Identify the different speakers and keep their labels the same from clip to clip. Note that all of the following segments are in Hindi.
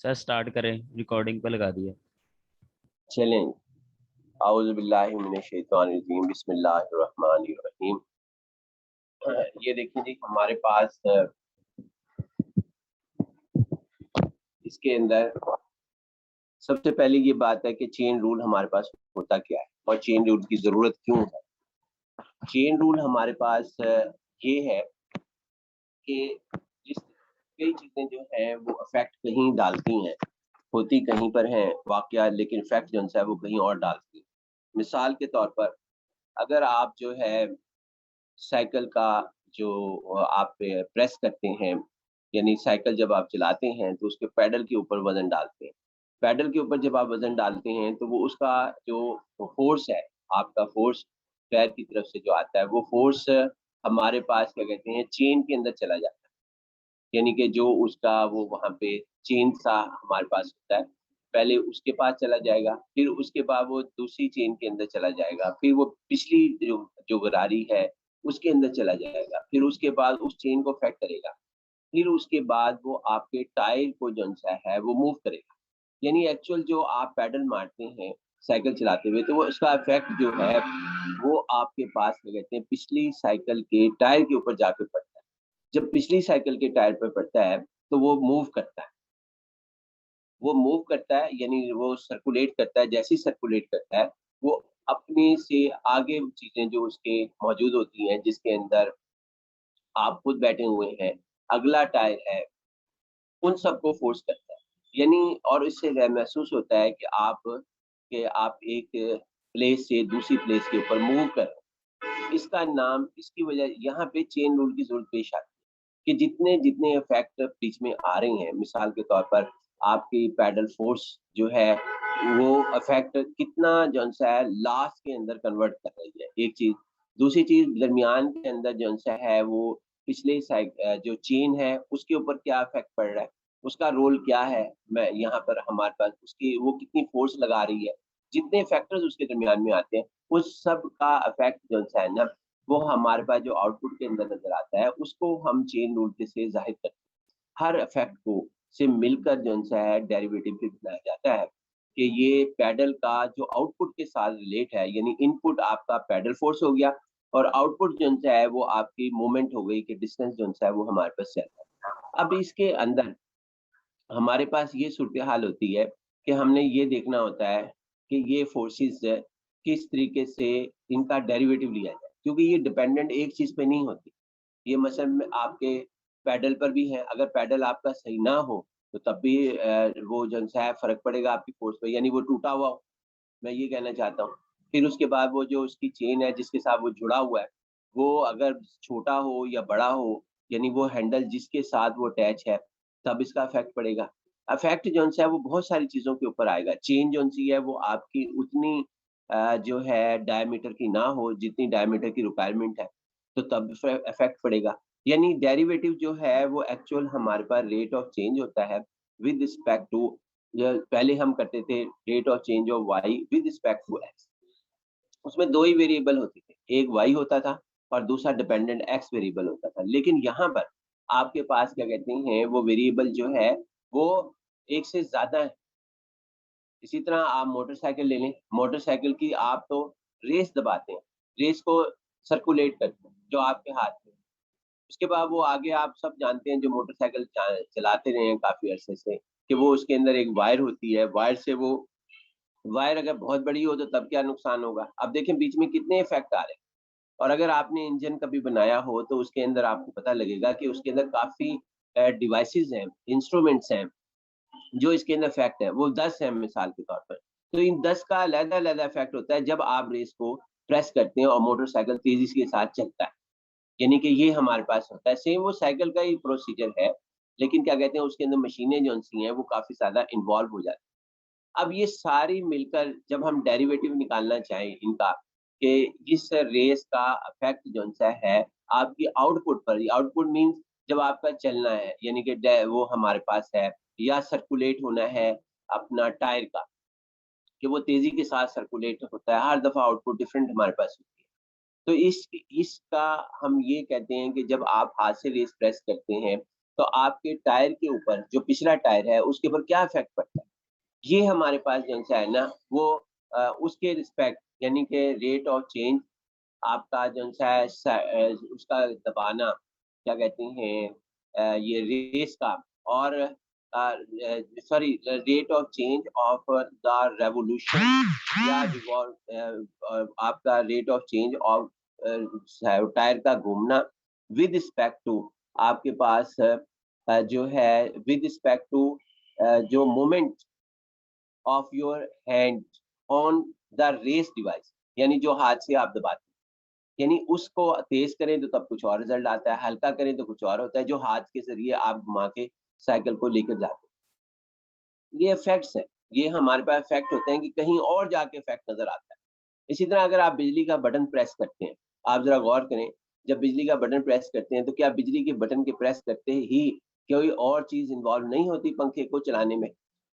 Speaker 1: सर स्टार्ट करें। रिकॉर्डिंग पे लगा दिया।
Speaker 2: चलें। आउज़ुबिल्लाहि मिनश्शैतानिर्रजीम बिस्मिल्लाहिर्रहमानिर्रहीम। ये देखिए जी हमारे पास इसके अंदर सबसे पहले ये बात है कि चेन रूल हमारे पास होता क्या है और चेन रूल की ज़रूरत क्यों है। चेन रूल हमारे पास ये है कि जिस कई चीज़ें जो हैं वो इफ़ेक्ट कहीं डालती हैं, होती कहीं पर हैं वाक़या, लेकिन इफ़ेक्ट जो है वो कहीं और डालती हैं। मिसाल के तौर पर अगर आप जो है साइकिल का जो आप प्रेस करते हैं, यानी साइकिल जब आप चलाते हैं तो उसके पैडल के ऊपर वज़न डालते हैं। पैडल के ऊपर जब आप वज़न डालते हैं तो वो उसका जो फ़ोर्स है, आपका फ़ोर्स पैर की तरफ से जो आता है वो फ़ोर्स हमारे पास क्या कहते हैं चेन के अंदर चला जाता है। यानी कि जो उसका वो वहाँ पे चेन सा हमारे पास होता है, पहले उसके पास चला जाएगा, फिर उसके बाद वो दूसरी चेन के अंदर चला जाएगा, फिर वो पिछली जो जो गरारी है, उसके अंदर चला जाएगा, फिर उसके बाद उस चेन को इफ़ेक्ट करेगा, फिर उसके बाद वो आपके टायर को जौन-सा है वो मूव करेगा। यानी एक्चुअल जो आप पैडल मारते हैं साइकिल चलाते हुए, तो वो उसका इफ़ेक्ट जो है, वो आपके पास क्या कहते हैं पिछली साइकिल के टायर के ऊपर जाके पड़ता है। जब पिछली साइकिल के टायर पे पड़ता है, तो वो मूव करता है। वो मूव करता है यानी वो सर्कुलेट करता है, जैसे ही सर्कुलेट करता है, वो अपने से आगे चीज़ें जो उसके मौजूद होती हैं, जिसके अंदर आप खुद बैठे हुए हैं, अगला टायर है, उन सबको फ़ोर्स करता है। यानी और इससे महसूस होता है कि आप एक प्लेस से दूसरी प्लेस के ऊपर मूव कर रहे हैं। इसका नाम इसकी वजह यहाँ पे चेन रूल की ज़रूरत पेश आती है। कि जितने-जितने इफ़ेक्ट बीच में आ रहे हैं, मिसाल के तौर पर आपकी पैडल फ़ोर्स जो है, वो इफ़ेक्ट कितना जौन-सा है लास्ट के अंदर कन्वर्ट कर रही है, एक चीज़। दूसरी चीज़ दरमियान के अंदर जौन-सा है वो पिछले जो चेन है, उसके ऊपर क्या इफ़ेक्ट पड़ रहा है, उसका रोल क्या है, मैं यहाँ पर हमारे पास उसकी वो कितनी फ़ोर्स लगा रही है। जितने फैक्टर्स उसके दरमियान में आते हैं, उस सब का इफ़ेक्ट जौन-सा है ना, वो हमारे पास जो आउटपुट के अंदर नज़र आता है, उसको हम चेन रूल के से ज़ाहिर करते हैं। हर इफ़ेक्ट को से मिलकर जौन-सा है डेरिवेटिव फिर बनाया जाता है कि ये पैडल का जो आउटपुट के साथ रिलेट है, यानी इनपुट आपका पैडल फ़ोर्स हो गया और आउटपुट जौन-सा है वो आपकी मूवमेंट हो गई कि डिस्टेंस जौन-सा है वो हमारे पास चल रहा है। अब इसके अंदर हमारे पास ये सूरत-ए-हाल होती है कि हमने ये देखना होता है कि ये फ़ोर्सेस किस तरीके से इनका डेरिवेटिव लिया जाए, क्योंकि ये डिपेंडेंट एक चीज़ पे नहीं होती। ये मसलन में आपके पैडल पर भी है, अगर पैडल आपका सही ना हो, तो तब भी वो जो-सा है फ़र्क पड़ेगा आपकी फ़ोर्स पे, यानी वो टूटा हुआ हो, मैं ये कहना चाहता हूँ। फिर उसके बाद वो जो उसकी चेन है जिसके साथ वो जुड़ा हुआ है, वो अगर छोटा हो या बड़ा हो, यानी वो हैंडल जिसके साथ वो अटैच है, तब इसका इफ़ेक्ट पड़ेगा। इफ़ेक्ट जौन-सा है वो बहुत सारी चीज़ों के ऊपर आएगा। चेन जौन-सी है वो आपकी उतनी जो है डायमीटर की ना हो जितनी डायमीटर की रिक्वायरमेंट है, तो तब इफ़ेक्ट पड़ेगा। यानी डेरिवेटिव जो है वो एक्चुअल हमारे पास रेट ऑफ चेंज होता है विद रिस्पेक्ट टू पहले हम करते थे rate of change of Y with respect to X. उसमें 2 ही वेरिएबल होते थे, एक वाई होता था और दूसरा डिपेंडेंट एक्स वेरिएबल होता था। लेकिन यहाँ पर आपके पास क्या कहते हैं वो वेरिएबल जो है वो एक से ज़्यादा है। इसी तरह आप मोटरसाइकिल ले लें, मोटरसाइकिल की आप तो रेस दबाते हैं, रेस को सर्कुलेट करते हैं, जो आपके हाथ में है। उसके बाद वो आगे आप सब जानते हैं जो मोटरसाइकिल चलाते रहे हैं काफ़ी अरसे से, कि वो उसके अंदर एक वायर होती है, वायर से वो वायर अगर बहुत बड़ी हो तो तब क्या नुकसान होगा। अब देखें बीच में कितने इफ़ेक्ट आ रहे हैं और अगर आपने इंजन कभी बनाया हो तो उसके अंदर आपको पता लगेगा कि उसके अंदर काफ़ी डिवाइसेज़ हैं, इंस्ट्रूमेंट्स हैं, जो इसके अंदर इफ़ेक्ट है, वो 10 हैं मिसाल के तौर पर। तो इन 10 का अलग-अलग इफ़ेक्ट होता है जब आप रेस को प्रेस करते हैं और मोटरसाइकिल तेज़ी के साथ चलता है। यानी कि ये हमारे पास होता है। सेम वो साइकिल का ही प्रोसीजर है, लेकिन क्या कहते हैं उसके अंदर मशीनें जौन-सी हैं वो काफ़ी ज़्यादा इन्वॉल्व हो जाती हैं। अब ये सारी मिलकर जब हम डेरिवेटिव निकालना चाहें इनका कि इस रेस का इफ़ेक्ट जौन-सा है आपकी आउटपुट पर, आउटपुट मीन्स जब आपका चलना है, यानी कि वो हमारे पास है या सर्कुलेट होना है अपना टायर का, कि वो तेज़ी के साथ सर्कुलेट होता है, हर दफ़ा आउटपुट डिफरेंट हमारे पास होती है। तो इसका हम ये कहते हैं कि जब आप हाथ से रेस प्रेस करते हैं, तो आपके टायर के ऊपर जो पिछला टायर है उसके ऊपर क्या इफेक्ट पड़ता है, ये हमारे पास जो है ना वो उसके रिस्पेक्ट यानी कि रेट ऑफ चेंज आपका जो है उसका दबाना क्या कहते हैं ये रेस का और sorry rate of change of the revolution या आपका rate of change of tyre का घूमना विद रिस्पेक्ट टू आपके पास जो है विद रिस्पेक्ट टू जो moment of your hand on the race device, यानी जो हाथ से आप दबाते हैं, यानी उसको तेज करें तो तब कुछ और रिजल्ट आता है, हल्का करें तो कुछ और होता है, जो हाथ के जरिए आप घुमा के साइकिल को लेकर जाते हैं। ये इफेक्ट्स हैं, ये हमारे पास इफेक्ट होते हैं कि कहीं और जाके इफेक्ट नजर आता है। इसी तरह अगर आप बिजली का बटन प्रेस करते हैं, आप जरा गौर करें, जब बिजली का बटन प्रेस करते हैं तो क्या बिजली के बटन के प्रेस करते ही कोई और चीज इन्वॉल्व नहीं होती पंखे को चलाने में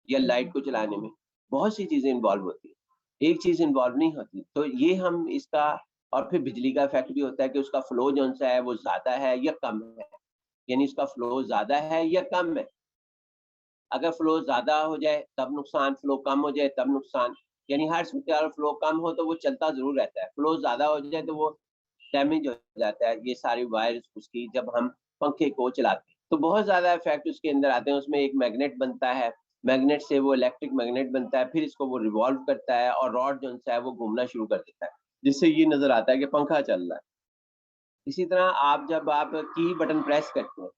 Speaker 2: या लाइट को चलाने में? बहुत सी चीजें इन्वॉल्व होती है, एक चीज इन्वॉल्व नहीं होती। तो ये हम इसका और फिर बिजली का इफेक्ट भी होता है कि उसका फ्लो जो सा है वो ज्यादा है या कम है, यानी उसका फ्लो ज्यादा है या कम है। अगर फ्लो ज्यादा हो जाए तब नुकसान, फ्लो कम हो जाए तब नुकसान, यानी हर सूरत फ्लो कम हो तो वो चलता जरूर रहता है, फ्लो ज्यादा हो जाए तो वो डैमेज हो जाता है, ये सारी वायर्स उसकी जब हम पंखे को चलाते हैं तो बहुत ज्यादा इफेक्ट उसके अंदर आते हैं। उसमें एक मैग्नेट बनता है, मैग्नेट से वो इलेक्ट्रिक मैग्नेट बनता है, फिर इसको वो रिवॉल्व करता है और रॉड जो है वो घूमना शुरू कर देता है, जिससे ये नजर आता है कि पंखा चल रहा है। इसी तरह आप जब आप की बटन प्रेस करते हैं,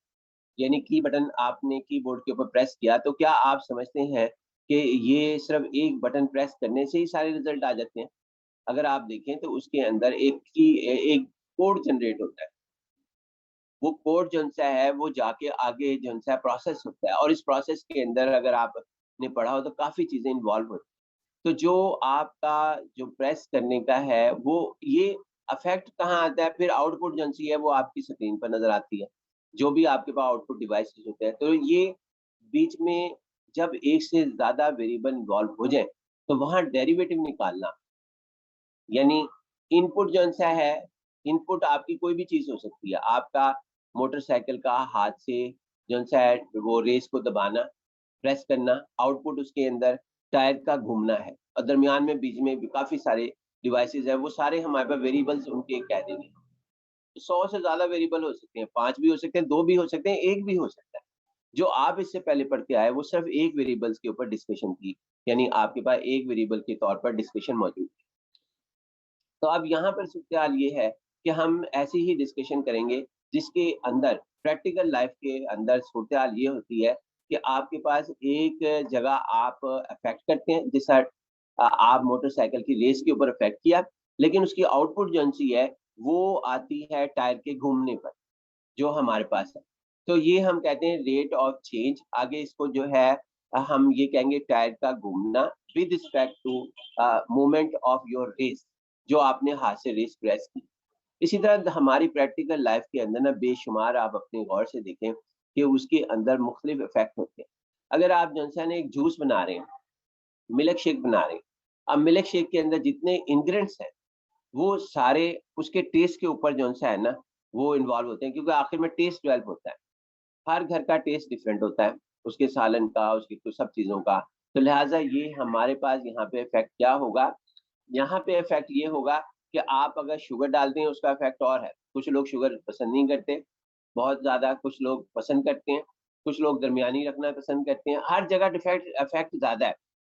Speaker 2: यानी की बटन आपने कीबोर्ड के ऊपर प्रेस किया, तो क्या आप समझते हैं कि ये सिर्फ एक बटन प्रेस करने से ही सारे रिजल्ट आ जाते हैं? अगर आप देखें तो उसके अंदर एक कोड जनरेट होता है। वो कोड जो है वो जाके आगे जो है प्रोसेस होता है और इस प्रोसेस के अंदर अगर आपने पढ़ा हो तो काफ़ी चीज़ें इन्वॉल्व होती हैं। तो जो आपका जो प्रेस करने का है वो ये अफ़ेक्ट कहाँ आता है, फिर आउटपुट जो सी है वो आपकी स्क्रीन पर नज़र आती है। जो भी आपके पास आउटपुट डिवाइसेज़ होते हैं, तो ये बीच में जब एक से ज़्यादा वेरिएबल इन्वॉल्व हो जाएँ, तो वहाँ डेरिवेटिव निकालना, यानी इनपुट जो-सा है, इनपुट आपकी कोई भी चीज़ हो सकती है। आपका मोटरसाइकिल का हाथ से जो-सा है वो रेस को दबाना, प्रेस करना, आउटपुट उसके अंदर टायर का घूमना है और दरमियान में बीच में भी काफ़ी सारे डिवाइसेज़ हैं, वो सारे हमारे पास वेरिएबल्स उनके कह देंगे। 100 से ज़्यादा वेरिएबल हो सकते हैं, 5 भी हो सकते हैं, 2 भी हो सकते हैं, 1 भी हो सकता है। जो आप इससे पहले पढ़ के आए, वो सिर्फ़ एक वेरिएबल्स के ऊपर डिस्कशन की, यानी आपके पास एक वेरिएबल के तौर पर डिस्कशन मौजूद है। तो अब यहाँ पर सूरत-ए-हाल ये है कि हम ऐसी ही डिस्कशन करेंगे जिसके अंदर प्रैक्टिकल लाइफ के अंदर सूरत-ए-हाल ये होती है कि आपके पास एक जगह आप अफ़ेक्ट करते हैं, जैसा आप मोटरसाइकिल की रेस के ऊपर अफ़ेक्ट किया, लेकिन उसकी आउटपुट जो-सी है, वो आती है टायर के घूमने पर, जो हमारे पास है। तो ये हम कहते हैं रेट ऑफ चेंज, आगे इसको जो है हम ये कहेंगे टायर का घूमना with respect to movement of your race, जो आपने हाथ से रेस प्रेस की। इसी तरह हमारी प्रैक्टिकल लाइफ के अंदर ना बेशुमार आप अपने गौर से देखें कि उसके अंदर मुख्तलिफ इफेक्ट होते हैं। अगर आप जो है एक जूस बना रहे हैं, मिल्क शेक बना रहे हैं, अब मिल्क शेक के अंदर जितने इंग्रेडिएंट्स हैं वो सारे उसके टेस्ट के ऊपर जो है ना वो इन्वॉल्व होते हैं, क्योंकि आखिर में टेस्ट डेवलप होता है। हर घर का टेस्ट डिफरेंट होता है, उसके सालन का, उसकी कुछ सब चीज़ों का। तो लिहाज़ा ये हमारे पास यहाँ पे इफ़ेक्ट क्या होगा, यहाँ पे इफ़ेक्ट ये होगा कि आप अगर शुगर डाल दें उसका इफ़ेक्ट और है। कुछ लोग शुगर पसंद नहीं करते, बहुत ज़्यादा, कुछ लोग पसंद करते हैं, कुछ लोग दरमियानी रखना पसंद करते हैं। हर जगह डिफेक्ट इफ़ेक्ट ज़्यादा है।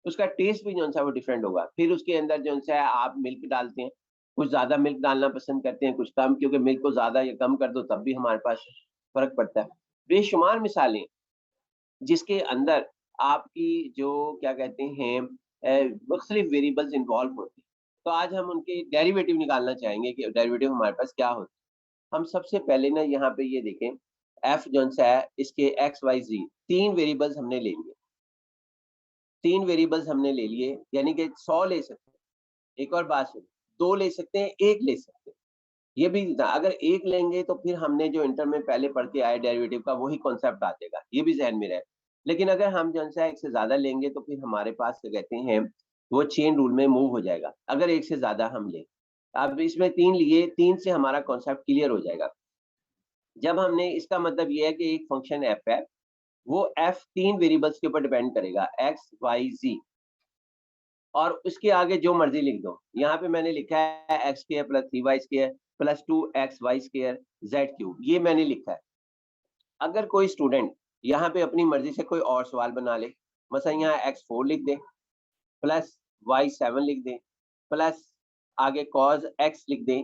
Speaker 2: उसका टेस्ट भी जो-सा वो डिफरेंट होगा। फिर उसके अंदर जो-सा है आप मिल्क डालते हैं, कुछ ज़्यादा मिल्क डालना पसंद करते हैं, कुछ कम, क्योंकि मिल्क को ज़्यादा या कम कर दो तब भी हमारे पास फ़र्क पड़ता है। बेशुमार मिसालें जिसके अंदर आपकी जो क्या कहते हैं मुख्तलिफ वेरिएबल्स इन्वॉल्व होते हैं। तो आज हम उनके डेरिवेटिव निकालना चाहेंगे कि डेरिवेटिव हमारे पास क्या होता है। हम सबसे पहले ना यहाँ पे ये देखें, एफ जो-सा है इसके एक्स, वाई, ज़ेड 3 वेरिएबल्स हमने ले लिए। 3 वेरिएबल्स हमने ले लिए, यानी कि 100 ले सकते हैं। एक और बात सुनिए, 2 ले सकते हैं, 1 ले सकते हैं। ये भी अगर 1 लेंगे तो फिर हमने जो इंटर में पहले पढ़ के आए डेरिवेटिव का वही कॉन्सेप्ट आ जाएगा, ये भी ज़हन में रहे। लेकिन अगर हम जो-सा 1 से ज़्यादा लेंगे तो फिर हमारे पास क्या कहते हैं, वो चेन रूल में मूव हो जाएगा, अगर 1 से ज़्यादा हम लें। अब इसमें 3 लिए, 3 से हमारा कॉन्सेप्ट क्लियर हो जाएगा। जब हमने इसका मतलब ये है कि एक फंक्शन एफ है, वो एफ 3 वेरिएबल्स के ऊपर डिपेंड करेगा, एक्स वाई जी, और उसके आगे जो मर्जी लिख दो। यहाँ पे मैंने लिखा है x square plus 3y square plus 2xy square Z cube, ये मैंने लिखा है। अगर कोई स्टूडेंट यहाँ पे अपनी मर्जी से कोई और सवाल बना ले, मसलन यहाँ x4 लिख दे प्लस y7 लिख दें प्लस आगे cos x लिख दें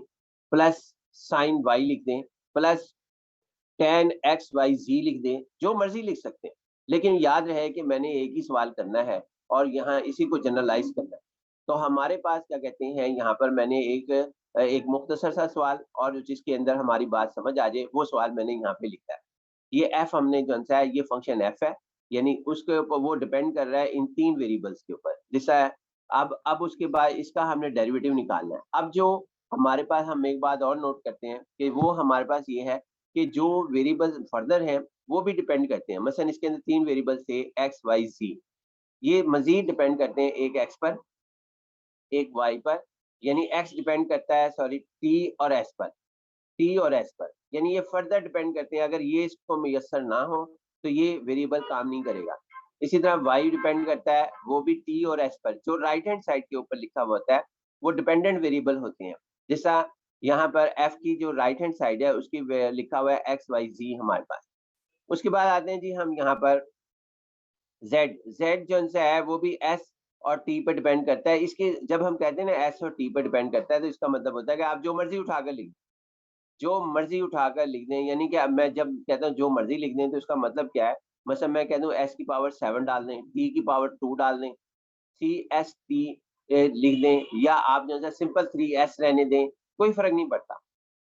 Speaker 2: प्लस sin y लिख दें प्लस tan xyz लिख दें, जो मर्जी लिख सकते हैं, लेकिन याद रहे कि मैंने एक ही सवाल करना है और यहाँ इसी को जनरलाइज करना है। तो हमारे पास क्या कहते हैं, यहाँ पर मैंने एक मुख्तसर सा सवाल और जिसके अंदर हमारी बात समझ आ जाए वो सवाल मैंने यहाँ पे लिखा है। ये एफ हमने जो सा है, ये फंक्शन एफ है, यानी उसके ऊपर वो डिपेंड कर रहा है इन 3 वेरिएबल्स के ऊपर, जैसा है। अब उसके बाद इसका हमने डेरिवेटिव निकालना है। अब जो हमारे पास, हम एक बात और नोट करते हैं कि वो हमारे पास ये है कि जो वेरिएबल्स फर्दर हैं वो भी डिपेंड करते हैं। मसलन इसके अंदर 3 वेरिएबल्स थे एक्स वाई जी, ये मजीद डिपेंड करते हैं एक एक्स पर एक वाई पर, यानी एक्स डिपेंड करता है सॉरी टी और एस पर, टी और एस पर, यानी ये फर्दर डिपेंड करते हैं। अगर ये इसको मुयस्सर ना हो तो ये वेरिएबल काम नहीं करेगा। इसी तरह वाई डिपेंड करता है वो भी टी और एस पर, जो राइट हैंड साइड के ऊपर लिखा हुआ होता है वो डिपेंडेंट वेरिएबल होते हैं। जैसा यहाँ पर एफ की जो राइट हैंड साइड है उसकी लिखा हुआ है एक्स वाई जी हमारे पास। उसके बाद आते हैं जी हम यहाँ पर जेड, जेड जो है वो भी एस और टी पर डिपेंड करता है। इसके जब हम कहते हैं ना एस और टी पर डिपेंड करता है, तो इसका मतलब होता है कि आप जो मर्जी उठाकर लिख, जो मर्जी उठाकर लिख दें। यानी कि अब मैं जब कहता हूँ जो मर्जी लिख दें तो इसका मतलब क्या है, मतलब मैं कह दूं एस की पावर 7 डाल दें, टी की पावर 2 डाल दें, सी एस टी लिख दें, या आप जो है सिंपल 3s रहने दें, कोई फर्क नहीं पड़ता।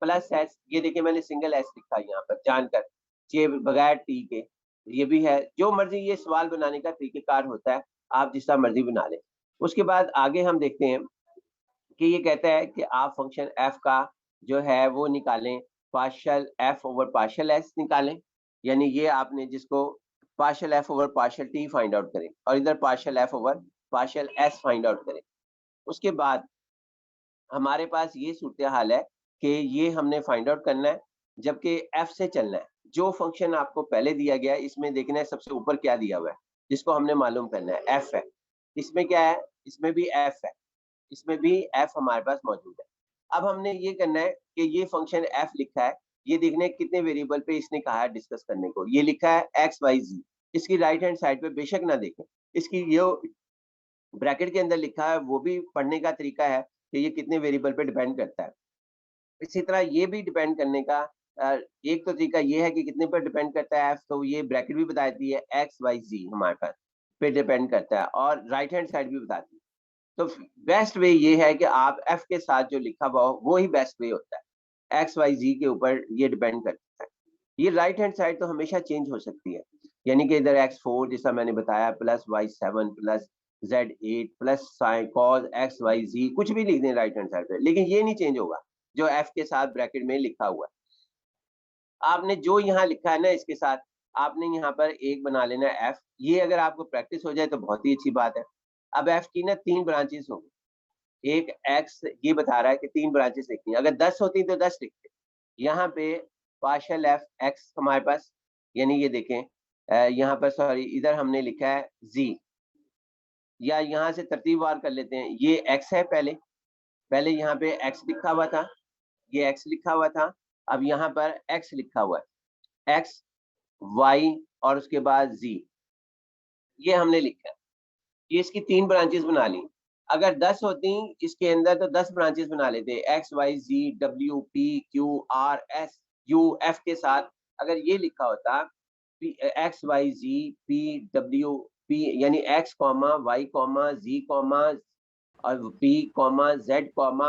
Speaker 2: प्लस एस, ये देखिए मैंने सिंगल एस लिखा है यहाँ पर जानकर, ये बगैर टी के, ये भी है। जो मर्जी, ये सवाल बनाने का तरीकेकार होता है, आप जिस तरह मर्जी बना लें। उसके बाद आगे हम देखते हैं कि ये कहता है कि आप फंक्शन एफ का जो है वो निकालें, partial f over partial S निकालें, यानी ये आपने जिसको partial f over partial T find out करें और इधर partial f over partial S find out करें। उसके बाद हमारे पास ये सूरत हाल है कि ये हमने फाइंड आउट करना है, जबकि एफ से चलना है। जो फंक्शन आपको पहले दिया गया है इसमें देखना है सबसे ऊपर क्या दिया हुआ है, जिसको हमने मालूम करना है, एफ है। इसमें क्या है, इसमें भी एफ है, इसमें भी एफ हमारे पास मौजूद है। अब हमने ये करना है कि ये फंक्शन एफ लिखा है, ये देखने कितने वेरिएबल पे इसने कहा है डिस्कस करने को। ये लिखा है एक्स वाई जी, इसकी राइट हैंड साइड पे बेशक ना देखें, इसकी ये ब्रैकेट के अंदर लिखा है वो भी पढ़ने का तरीका है कि ये कितने वेरिएबल पे डिपेंड करता है। इसी तरह ये भी डिपेंड करने का एक तो तरीका ये है कि कितने पर डिपेंड करता है एफ, तो ये ब्रैकेट भी बताती है एक्स वाई जी हमारे पास पे डिपेंड करता है, और राइट हैंड साइड भी बताती है। तो बेस्ट वे ये है कि आप एफ के साथ जो लिखा हुआ हो वो ही बेस्ट वे होता है, एक्स वाई जी के ऊपर ये डिपेंड करता है। ये राइट हैंड साइड तो हमेशा चेंज हो सकती है, यानी कि इधर x4 जैसा मैंने बताया plus y7 plus z8 plus sine cos x y z, कुछ भी लिख दें राइट हैंड साइड पे, लेकिन ये नहीं चेंज होगा जो f के साथ ब्रैकेट में लिखा हुआ है। आपने जो यहाँ लिखा है ना इसके साथ आपने यहाँ पर एक बना लेना है f। ये अगर आपको प्रैक्टिस हो जाए तो बहुत ही अच्छी बात है। अब f की ना 3 ब्रांचेस होंगी, एक x ये बता रहा है कि 3 ब्रांचेस लिखनी है, अगर 10 होती तो 10 लिखते। यहाँ पे पार्शियल एफ एक्स हमारे पास, यानी ये देखें यहाँ पर सॉरी इधर हमने लिखा है z, या यहाँ से तरतीबवार कर लेते हैं। ये x है, पहले पहले यहाँ पे x लिखा हुआ था, ये x लिखा हुआ था, अब यहाँ पर x लिखा हुआ है, x y और उसके बाद z, ये हमने लिखा है। ये इसकी 3 ब्रांचेस बना ली। अगर 10 होती इसके अंदर तो 10 ब्रांचेस बना लेते, एक्स वाई जी डब्ल्यू p q r s u f के साथ। अगर ये लिखा होता एक्स वाई जी पी डब्ल्यू पी, यानी x comma y comma g comma और पी कॉमा जेड कॉमा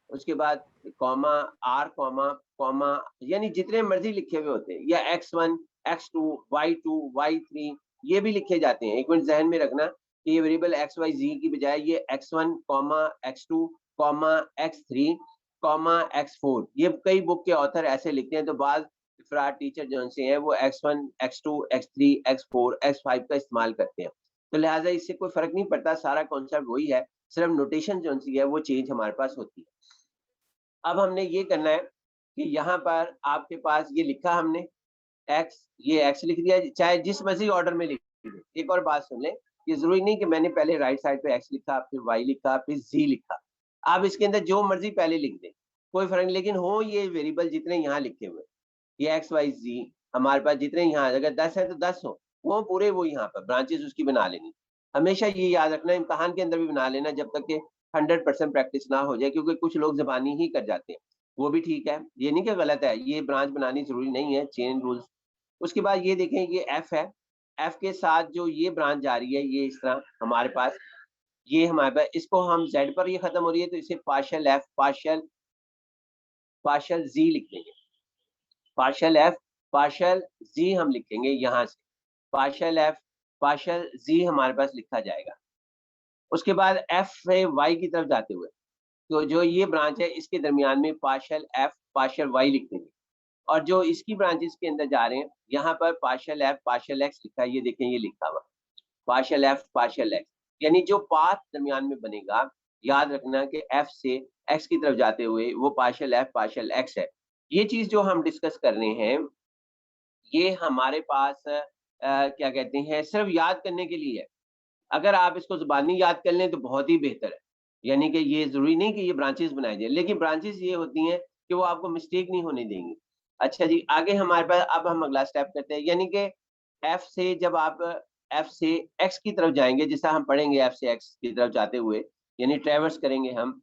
Speaker 2: उसके बाद कॉमा आर कॉमा कॉमा, यानी जितने मर्जी लिखे हुए होते हैं, या x1 x2 y2 y3 ये भी लिखे जाते हैं। एक मिनट जहन में रखना कि ये वेरिएबल एक्स वाई जी की बजाय ये x1 comma x2 comma x3 comma x4, ये कई बुक के ऑथर ऐसे लिखते हैं। तो बाद अफराद टीचर जो से हैं वो x1 x2 x3 x4 x5 का इस्तेमाल करते हैं, तो लिहाजा इससे कोई फर्क नहीं पड़ता, सारा कॉन्सेप्ट वही है, सिर्फ नोटेशन जो सी है वो चेंज हमारे पास होती है। अब हमने ये करना है कि यहाँ पर आपके पास ये लिखा हमने एक्स, ये एक्स लिख दिया, चाहे जिस मर्जी ऑर्डर में लिख दे। एक और बात सुन लें, ये जरूरी नहीं कि मैंने पहले राइट साइड पे एक्स लिखा, फिर वाई लिखा, फिर जी लिखा। आप इसके अंदर जो मर्जी पहले लिख दें, कोई फर्क नहीं, लेकिन हो ये वेरिएबल जितने यहाँ लिखे हुए, ये एक्स वाई जी हमारे पास जितने यहाँ, अगर 10 है तो 10 हो, वो पूरे वो यहाँ पर ब्रांचेस उसकी बना लेनी। हमेशा ये याद रखना, इम्तहान के अंदर भी बना लेना, जब तक कि 100% प्रैक्टिस ना हो जाए, क्योंकि कुछ लोग जबानी ही कर जाते हैं, वो भी ठीक है, ये नहीं कि गलत है, ये ब्रांच बनानी जरूरी नहीं है, चेन रूल्स। उसके बाद ये देखें, ये एफ है, एफ के साथ जो ये ब्रांच जा रही है, ये इस तरह हमारे पास, ये हमारे पास, इसको हम जेड पर ये खत्म हो रही है, तो इसे पार्शियल एफ पार्शियल पार्शियल जी लिख देंगे। पार्शियल एफ पार्शियल जी हम लिखेंगे यहाँ से, पार्शियल एफ पार्शियल जी हमारे पास लिखा जाएगा। उसके बाद एफ से वाई की तरफ जाते हुए, तो जो ये ब्रांच है इसके दरमियान में पार्शियल एफ पार्शियल वाई लिख देंगे, और जो इसकी ब्रांचेस के अंदर जा रहे हैं, यहाँ पर पार्शियल एफ पार्शियल एक्स लिखा है, ये देखें ये लिखा हुआ पार्शियल एफ पार्शियल एक्स, यानी जो पाथ दरमियान में बनेगा, याद रखना कि एफ से एक्स की तरफ जाते हुए वो पार्शियल एफ पार्शियल एक्स है। ये चीज जो हम डिस्कस कर रहे हैं, ये हमारे पास क्या कहते हैं, सिर्फ याद करने के लिए है। अगर आप इसको ज़ुबानी याद कर लें तो बहुत ही बेहतर है। यानी कि ये ज़रूरी नहीं कि ये ब्रांचेस बनाई जाए, लेकिन ब्रांचेस ये होती हैं कि वो आपको मिस्टेक नहीं होने देंगी। अच्छा जी, आगे हमारे पास अब हम अगला स्टेप करते हैं, यानी कि एफ से जब आप एफ से एक्स की तरफ जाएँगे, जैसा हम पढ़ेंगे एफ से एक्स की तरफ जाते हुए, यानी ट्रैवर्स करेंगे हम,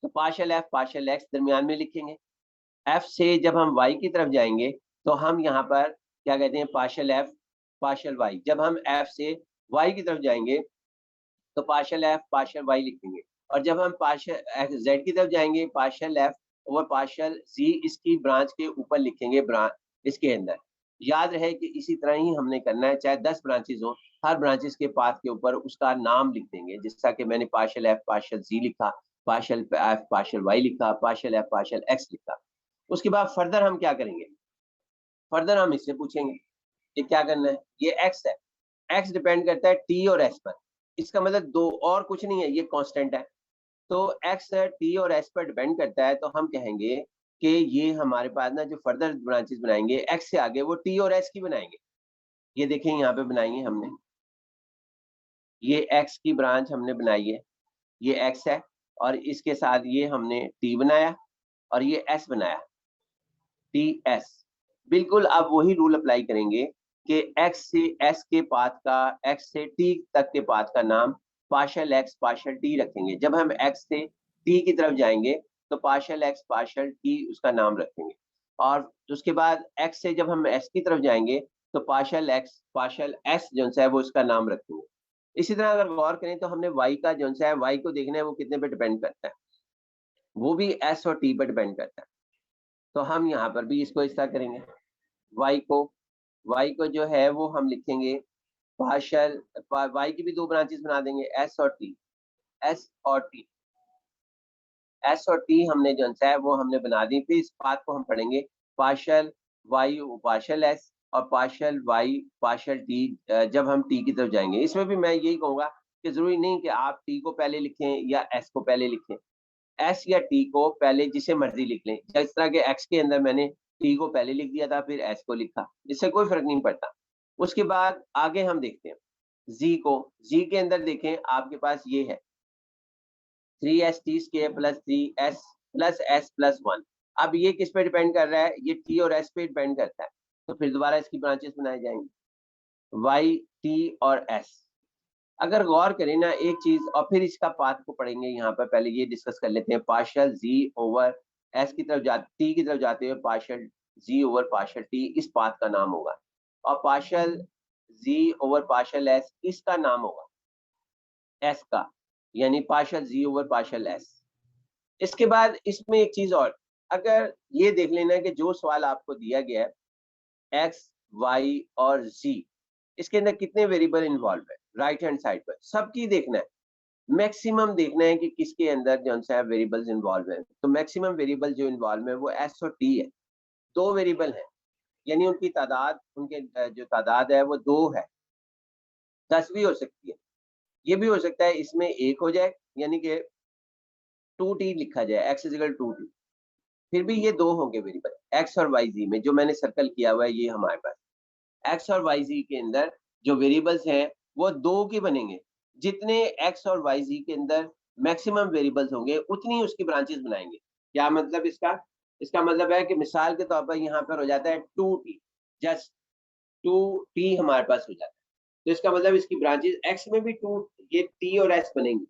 Speaker 2: तो पार्शियल एफ पार्शियल एक्स दरमियान में लिखेंगे। एफ से जब हम वाई की तरफ जाएँगे, तो हम यहाँ पर क्या कहते हैं, पार्शियल एफ पार्शियल वाई। जब हम एफ से वाई की तरफ जाएँगे, तो पार्शियल एफ पार्शियल वाई लिखेंगे, और जब हम पार्शियल जेड की तरफ जाएंगे, पार्शियल एफ और पार्शियल सी इसकी ब्रांच के ऊपर लिखेंगे, ब्रांच इसके अंदर। याद रहे कि इसी तरह ही हमने करना है, चाहे 10 ब्रांचेस हो, हर ब्रांचेस के पाथ के ऊपर उसका नाम लिख देंगे, जैसा कि मैंने पार्शियल एफ पार्शियल सी लिखा, पार्शियल एफ पार्शियल वाई लिखा, पार्शियल एफ पार्शियल एक्स लिखा। उसके बाद फर्दर हम क्या करेंगे, फर्दर हम इससे पूछेंगे कि क्या करना है, ये एक्स है, एक्स डिपेंड करता है टी और एस पर, इसका मतलब दो और कुछ नहीं है, ये कांस्टेंट है। तो एक्स टी और एस पर डिपेंड करता है, तो हम कहेंगे कि ये हमारे पास ना जो फर्दर ब्रांचेस बनाएंगे एक्स से आगे, वो टी और एस की बनाएंगे। ये देखें यहाँ पे बनाई है हमने, ये एक्स की ब्रांच हमने बनाई है, ये एक्स है, और इसके साथ ये हमने टी बनाया, और ये एस बनाया, टी एस। बिल्कुल अब वही रूल अप्लाई करेंगे कि एक्स से एस के पाथ का, एक्स से टी तक के पाथ का नाम पार्शियल एक्स पार्शियल टी रखेंगे। जब हम एक्स से टी की तरफ जाएंगे, तो पार्शियल एक्स पार्शियल टी उसका नाम रखेंगे, और उसके बाद एक्स से जब हम एस की तरफ जाएंगे, तो पार्शियल एक्स पार्शियल एस जो है वो उसका नाम रखेंगे। इसी तरह अगर गौर करें, तो हमने वाई का जो है, वाई को देखना है वो कितने पे डिपेंड करता है, वो भी एस और टी पर डिपेंड करता है। तो हम यहाँ पर भी इसको इस तरह करेंगे, वाई को, वाई को जो है वो हम लिखेंगे पार्शियल, वाई की भी दो ब्रांचेस बना देंगे, एस और टी, एस और टी, एस और टी हमने जो है वो हमने बना दी। फिर इस बात को हम पढ़ेंगे पार्शियल वाई पार्शियल एस और पार्शियल वाई पार्शियल टी, जब हम टी की तरफ जाएंगे। इसमें भी मैं यही कहूंगा कि जरूरी नहीं कि आप टी को पहले लिखें या एस को पहले लिखें, एस या टी को पहले जिसे मर्जी लिख लें। जिस तरह के एक्स के अंदर मैंने टी को पहले लिख दिया था, फिर एस को लिखा, इससे कोई फर्क नहीं पड़ता। उसके बाद आगे हम देखते हैं जी को, जी के अंदर देखें आपके पास ये है 3st square plus 3s plus s plus 1। अब ये किस पे डिपेंड कर रहा है, ये t और s पे डिपेंड करता है, तो फिर दोबारा इसकी ब्रांचेस बनाए जाएंगे y t और s। अगर गौर करें ना एक चीज, और फिर इसका पाथ को पढ़ेंगे, यहाँ पर पहले ये डिस्कस कर लेते हैं, पार्शियल जी ओवर एस की तरफ जाते, टी की तरफ जाते हुए पार्शियल जी ओवर पार्शियल टी, इस पाथ का नाम होगा, और पार्शियल जी ओवर पार्शियल एस इसका नाम होगा एस का, यानी पार्शियल जी ओवर पार्शियल एस। इसके बाद इसमें एक चीज और, अगर ये देख लेना कि जो सवाल आपको दिया गया है एक्स वाई और जी, इसके अंदर कितने वेरिएबल इन्वॉल्व है, राइट हैंड साइड पर सबकी देखना है, मैक्सिमम देखना है कि किसके अंदर जो है वेरिएबल्स इन्वॉल्व है। तो मैक्सिमम वेरिएबल जो इन्वॉल्व है वो एस और टी है, दो वेरिएबल है, यानी उनकी तादाद, उनके जो तादाद है वो दो है, 10 भी हो सकती है, ये भी हो सकता है इसमें एक हो जाए, यानी कि 2t लिखा जाए, x इज इक्वल 2t, फिर भी ये दो होंगे वेरिएबल, एक्स और वाई जी में, जो मैंने सर्कल किया हुआ है ये हमारे पास एक्स और वाई जी के अंदर जो वेरिएबल्स हैं वो दो के बनेंगे। जितने एक्स और वाई जी के अंदर मैक्सिमम वेरिएबल्स होंगे उतनी उसकी ब्रांचेस बनाएंगे। क्या मतलब इसका? इसका मतलब है कि मिसाल के तौर पर यहाँ पर हो जाता है 2t, जस्ट 2t हमारे पास हो जाता है। तो इसका मतलब इसकी ब्रांचेस एक्स में भी 2, ये t और s बनेंगी,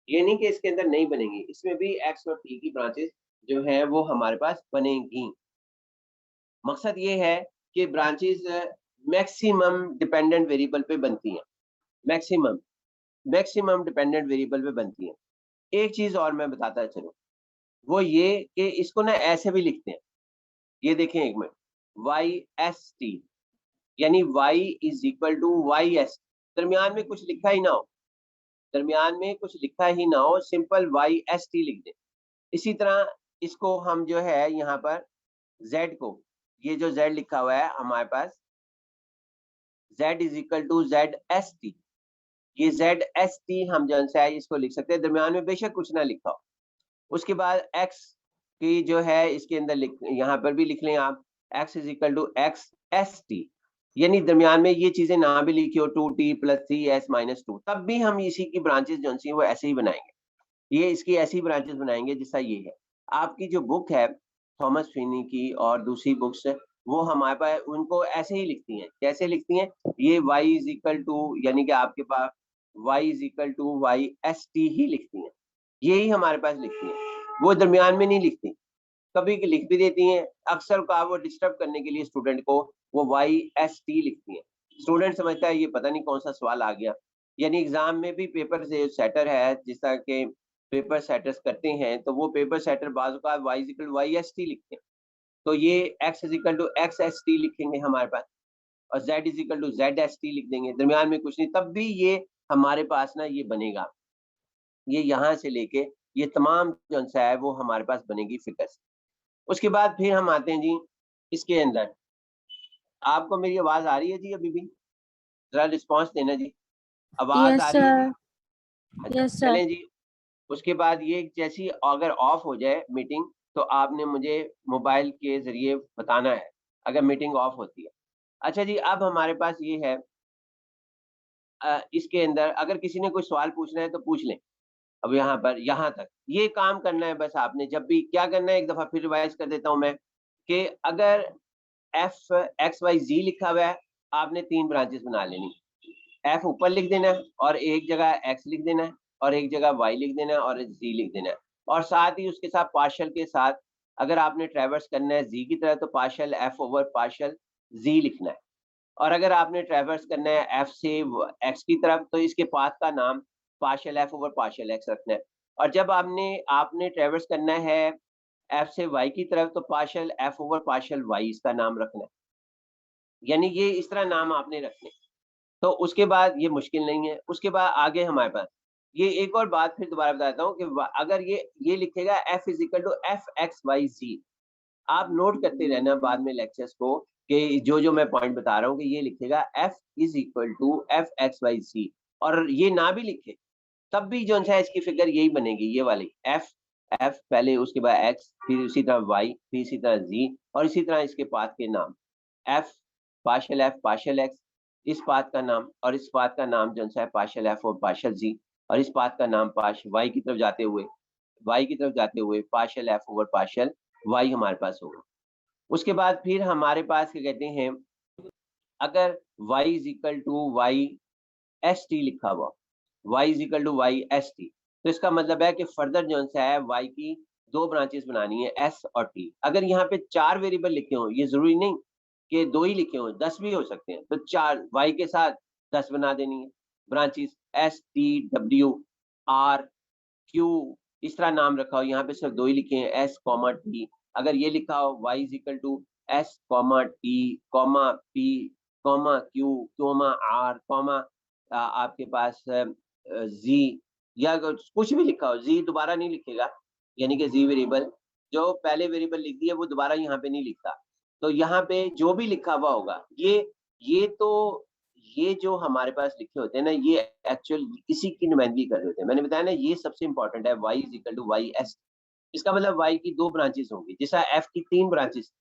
Speaker 2: ये नहीं कि इसके अंदर नहीं बनेंगी, इसमें भी एक्स और t की ब्रांचेस जो है वो हमारे पास बनेंगी। मकसद ये है कि ब्रांचेस मैक्सिमम डिपेंडेंट वेरिएबल पे बनती हैं, मैक्सिमम मैक्सिमम डिपेंडेंट वेरिएबल पे बनती हैं। एक चीज और मैं बताता चलूं, वो ये कि इसको ना ऐसे भी लिखते हैं, ये देखें एक मिनट, वाई एस टी, यानी y is equal to y s, दरमियान में कुछ लिखा ही ना हो, दरमियान में कुछ लिखा ही ना हो, सिंपल वाई एस टी लिख दें। इसी तरह इसको हम जो है यहाँ पर z को, ये जो z लिखा हुआ है हमारे पास, z is equal to z s t, ये जेड एस टी हम जो है इसको लिख सकते हैं, दरमियान में बेशक कुछ ना लिखा हो। उसके बाद x की जो है इसके अंदर यहाँ पर भी लिख लें आप, x is equal to x s t, यानी दरमियान में ये चीजें ना भी लिखी हो 2t प्लस 3s माइनस 2, तब भी हम इसी की ब्रांचेस जो सी वो ऐसे ही बनाएंगे, ये इसकी ऐसी ब्रांचेस बनाएंगे जैसा ये है। आपकी जो बुक है थॉमस फिनी की और दूसरी बुक्स वो हमारे पास उनको ऐसे ही लिखती हैं, कैसे लिखती हैं, ये y इज इक्वल टू, यानी कि आपके पास y is equal to y s t ही लिखती हैं, यही हमारे पास लिखती हैं, वो दरमियान में नहीं लिखती, कभी लिख भी देती हैं, अक्सर का वो डिस्टर्ब करने के लिए स्टूडेंट को वो वाई एस टी लिखती हैं। स्टूडेंट समझता है ये पता नहीं कौन सा सवाल आ गया, यानी एग्जाम में भी पेपर से सेटर है, जिस तरह के पेपर सेटर्स करते हैं, तो वो पेपर सेटर बाजू का y is equal to y s t लिखते हैं, तो ये x is equal to x s t लिखेंगे हमारे पास, और z is equal to z s t लिख देंगे, दरमियान में कुछ नहीं, तब भी ये हमारे पास ना ये बनेगा, ये यहाँ से लेके ये तमाम जो है वो हमारे पास बनेगी फिगर से। उसके बाद फिर हम आते हैं जी इसके अंदर, आपको मेरी आवाज आ रही है जी? अभी भी जरा रिस्पॉन्स देना जी, आवाज आ
Speaker 3: यस
Speaker 2: रही है जी?
Speaker 3: सर।
Speaker 2: अच्छा
Speaker 3: यस सर।
Speaker 2: चलें जी। उसके बाद ये जैसी अगर ऑफ हो जाए मीटिंग तो आपने मुझे मोबाइल के जरिए बताना है अगर मीटिंग ऑफ होती है। अच्छा जी, अब हमारे पास ये है इसके अंदर अगर किसी ने कोई सवाल पूछना है तो पूछ लें। अब यहाँ पर यहाँ तक ये काम करना है बस, आपने जब भी क्या करना है, एक दफा फिर रिवाइज कर देता हूँ मैं, कि अगर एफ एक्स वाई जी लिखा हुआ है, आपने 3 ब्रांचेस बना लेनी, एफ ऊपर लिख देना है और एक जगह एक्स लिख देना है और एक जगह वाई लिख देना है और जी लिख देना है, और साथ ही उसके साथ पार्शियल के साथ अगर आपने ट्रेवर्स करना है जी की तरह तो पार्शियल एफ ओवर पार्शियल जी लिखना है, और अगर आपने ट्रेवर्स करना है एफ से एक्स की तरफ तो इसके पाथ का नाम partial f over partial x रखना है, और जब आपने आपने ट्रेवर्स करना है एफ से वाई की तरफ तो partial f over partial y इसका नाम रखना है, यानी ये इस तरह नाम आपने रखने। तो उसके बाद ये मुश्किल नहीं है। उसके बाद आगे हमारे पास ये एक और बात फिर दोबारा बताता हूँ कि अगर ये लिखेगा f is equal to f x y z, आप नोट करते रहना बाद में लेक्चर्स को कि जो मैं पॉइंट बता रहा हूँ कि ये लिखेगा f is equal to f x y z, और ये ना भी लिखे तब भी जो है इसकी फिगर यही बनेगी, ये वाली f f पहले उसके बाद x फिर इसी तरह y फिर इसी तरह z और इसी तरह इसके पाथ के नाम f पार्शियल x, इस पाथ का नाम और इस पाथ का नाम जो है पार्शियल एफ और पार्शियल जी, और इस पाथ का नाम वाई की तरफ जाते हुए partial f over partial y हमारे पास होगा। उसके बाद फिर हमारे पास क्या कहते हैं, अगर y is equal to y s t लिखा हुआ, y is equal to y s t, तो इसका मतलब है कि फर्दर जो है y की 2 ब्रांचेस बनानी है s और t। अगर यहाँ पे 4 वेरिएबल लिखे हों, ये जरूरी नहीं कि 2 ही लिखे हों, 10 भी हो सकते हैं, तो 4 y के साथ 10 बना देनी है branches, s t w r q, इस तरह नाम रखा हो, यहाँ पे सिर्फ 2 ही लिखे हैं s t, अगर ये लिखा हो y is equal to s t p q r आपके पास जी, या कुछ भी लिखा हो, जी दोबारा नहीं लिखेगा, यानी कि जी वेरिएबल जो पहले वेरिएबल लिख दिया वो दोबारा यहाँ पे नहीं लिखता, तो यहाँ पे जो भी लिखा हुआ होगा ये जो हमारे पास लिखे होते हैं ना, ये एक्चुअल इसी की नुमाइंदगी कर रहे होते हैं। मैंने बताया ना ये सबसे इंपॉर्टेंट है, y is equal to y s, इसका मतलब y की 2 ब्रांचेस होंगी, जैसा f की 3 ब्रांचेस,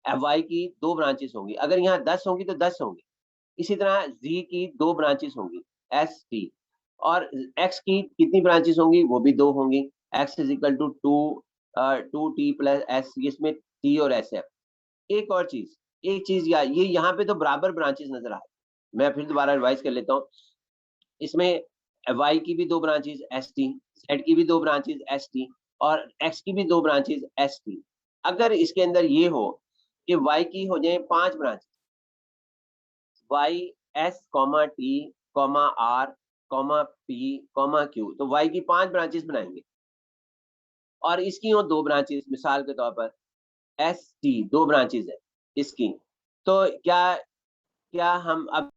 Speaker 2: y की 2 ब्रांचेस होंगी। अगर यहाँ 10 होंगी तो 10 होंगी। इसी तरह z की 2 ब्रांचेस होंगी, s t, और x की कितनी ब्रांचेस होंगी, वो भी 2 होंगी। x is equal to 2t plus s, इसमें t और s है। एक और चीज, एक चीज ये यहाँ पे तो बराबर ब्रांचेस नजर आ रही है। मैं फिर दोबारा रिवाइज कर लेता हूँ। इसमें y की भी 2 ब्रांचेस st, z की भी 2 ब्रांचेस st, और x की भी 2 ब्रांचेस st। अगर इसके अंदर ये हो कि y की हो जाए 5 branches, y s t r p q, तो y की 5 ब्रांचेस बनाएंगे, और इसकी हो 2 ब्रांचेस, मिसाल के तौर पर एस टी 2 ब्रांचेस है इसकी। तो क्या क्या हम अब